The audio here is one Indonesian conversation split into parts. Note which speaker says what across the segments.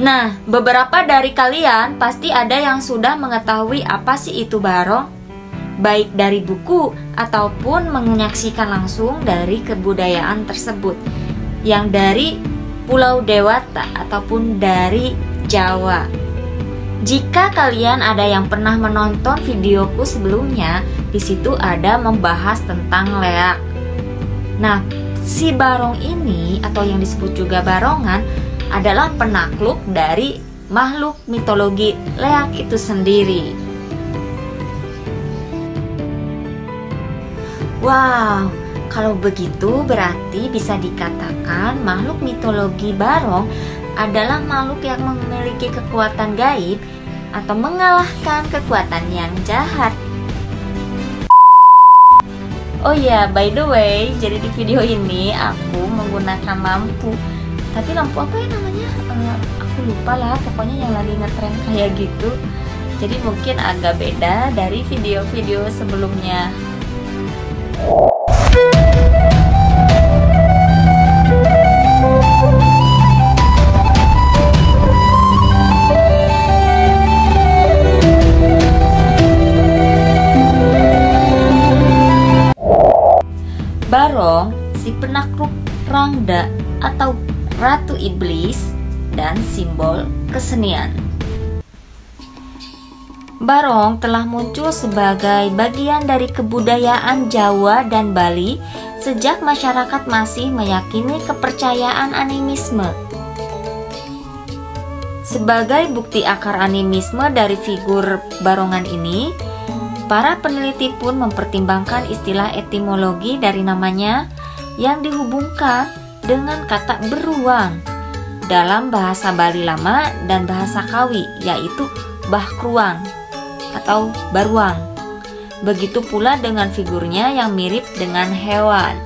Speaker 1: Nah, beberapa dari kalian pasti ada yang sudah mengetahui apa sih itu barong, baik dari buku ataupun menyaksikan langsung dari kebudayaan tersebut, yang dari Pulau Dewata ataupun dari Jawa. Jika kalian ada yang pernah menonton videoku sebelumnya, di situ ada membahas tentang leak. Nah, si barong ini atau yang disebut juga barongan adalah penakluk dari makhluk mitologi leak itu sendiri. Wow, kalau begitu berarti bisa dikatakan makhluk mitologi barong adalah makhluk yang memiliki kekuatan gaib atau mengalahkan kekuatan yang jahat. Oh ya, by the way, jadi di video ini aku menggunakan lampu. Tapi lampu apa ya namanya? Aku lupa lah, pokoknya yang lagi ngetren kayak gitu. Jadi mungkin agak beda dari video-video sebelumnya. Barong, si penakluk Rangda atau Ratu Iblis, dan simbol kesenian. Barong telah muncul sebagai bagian dari kebudayaan Jawa dan Bali sejak masyarakat masih meyakini kepercayaan animisme. Sebagai bukti akar animisme dari figur barongan ini, para peneliti pun mempertimbangkan istilah etimologi dari namanya yang dihubungkan dengan kata beruang dalam bahasa Bali Lama dan bahasa Kawi, yaitu bahkruang atau baruang. Begitu pula dengan figurnya yang mirip dengan hewan.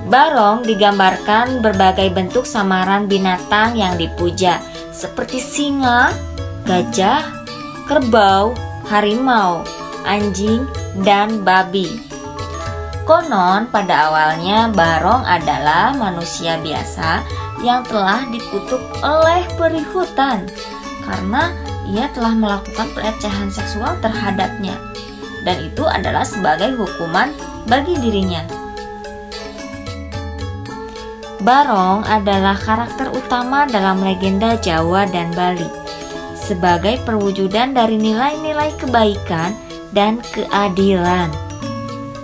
Speaker 1: Barong digambarkan berbagai bentuk samaran binatang yang dipuja, seperti singa, gajah, kerbau, harimau, anjing, dan babi. Konon pada awalnya barong adalah manusia biasa yang telah dikutuk oleh peri hutan karena ia telah melakukan pelecehan seksual terhadapnya, dan itu adalah sebagai hukuman bagi dirinya. Barong adalah karakter utama dalam legenda Jawa dan Bali sebagai perwujudan dari nilai-nilai kebaikan dan keadilan.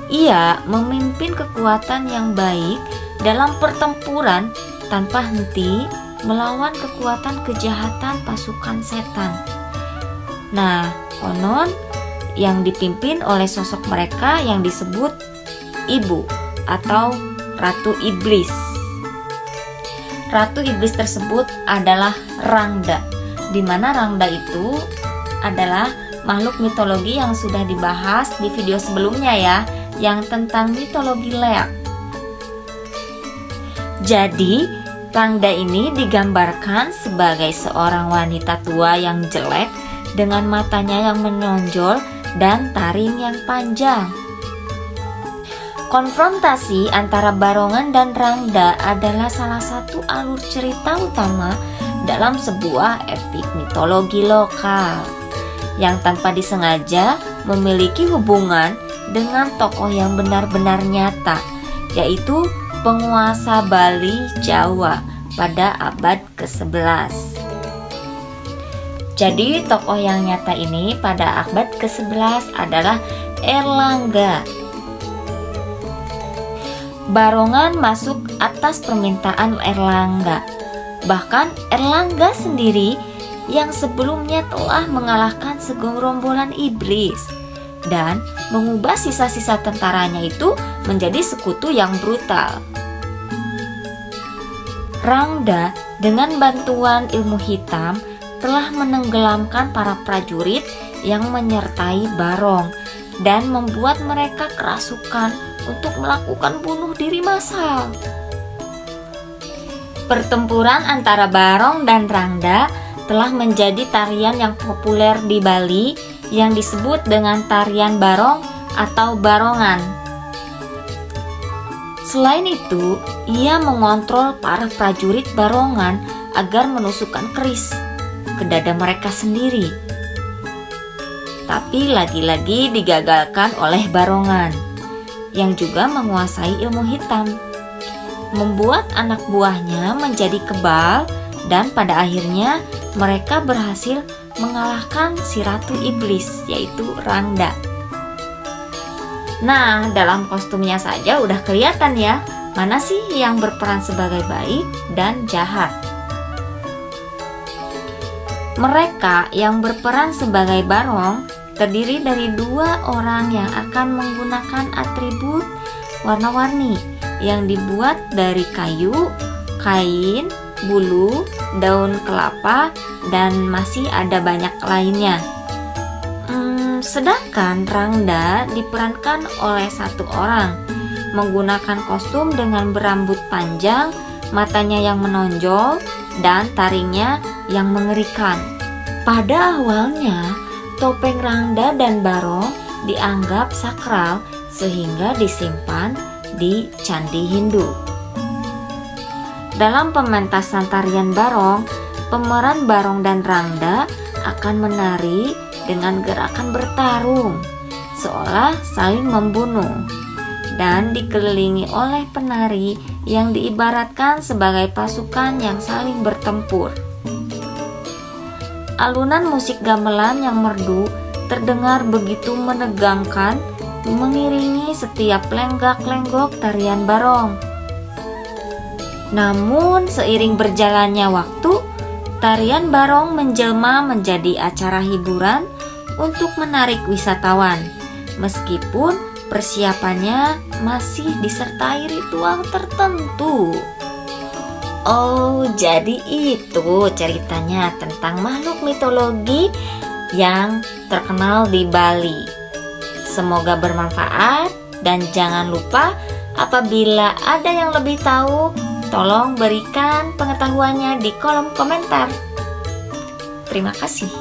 Speaker 1: Ia memimpin kekuatan yang baik dalam pertempuran tanpa henti melawan kekuatan kejahatan pasukan setan. Nah, konon yang dipimpin oleh sosok mereka yang disebut Ibu atau Ratu Iblis. Ratu Iblis tersebut adalah Rangda, di mana Rangda itu adalah makhluk mitologi yang sudah dibahas di video sebelumnya ya, yang tentang mitologi leak. Jadi, Rangda ini digambarkan sebagai seorang wanita tua yang jelek dengan matanya yang menonjol dan taring yang panjang. Konfrontasi antara barongan dan Rangda adalah salah satu alur cerita utama dalam sebuah epik mitologi lokal yang tanpa disengaja memiliki hubungan dengan tokoh yang benar-benar nyata, yaitu penguasa Bali Jawa pada abad ke-11. Jadi tokoh yang nyata ini pada abad ke-11 adalah Erlangga. Barongan masuk atas permintaan Erlangga. Bahkan Erlangga sendiri yang sebelumnya telah mengalahkan segerombolan iblis dan mengubah sisa-sisa tentaranya itu menjadi sekutu yang brutal. Rangda dengan bantuan ilmu hitam telah menenggelamkan para prajurit yang menyertai Barong dan membuat mereka kerasukan untuk melakukan bunuh diri massal. Pertempuran antara Barong dan Rangda telah menjadi tarian yang populer di Bali yang disebut dengan tarian barong atau barongan. Selain itu, ia mengontrol para prajurit barongan agar menusukkan keris ke dada mereka sendiri. Tapi lagi-lagi digagalkan oleh Barongan yang juga menguasai ilmu hitam, membuat anak buahnya menjadi kebal dan pada akhirnya mereka berhasil mengalahkan si Ratu Iblis, yaitu Rangda. Nah, dalam kostumnya saja udah kelihatan ya, mana sih yang berperan sebagai baik dan jahat. Mereka yang berperan sebagai Barong terdiri dari 2 orang yang akan menggunakan atribut warna-warni yang dibuat dari kayu, kain, bulu, daun kelapa, dan masih ada banyak lainnya. Sedangkan Rangda diperankan oleh 1 orang menggunakan kostum dengan berambut panjang, matanya yang menonjol, dan taringnya yang mengerikan. Pada awalnya, topeng Rangda dan Barong dianggap sakral sehingga disimpan di Candi Hindu. Dalam pementasan tarian Barong, pemeran Barong dan Rangda akan menari dengan gerakan bertarung, seolah saling membunuh, dan dikelilingi oleh penari yang diibaratkan sebagai pasukan yang saling bertempur. Alunan musik gamelan yang merdu terdengar begitu menegangkan, mengiringi setiap lenggak-lenggok tarian Barong. Namun seiring berjalannya waktu, tarian Barong menjelma menjadi acara hiburan untuk menarik wisatawan, meskipun persiapannya masih disertai ritual tertentu. Oh, jadi itu ceritanya tentang makhluk mitologi yang terkenal di Bali. Semoga bermanfaat dan jangan lupa apabila ada yang lebih tahu, tolong berikan pengetahuannya di kolom komentar. Terima kasih.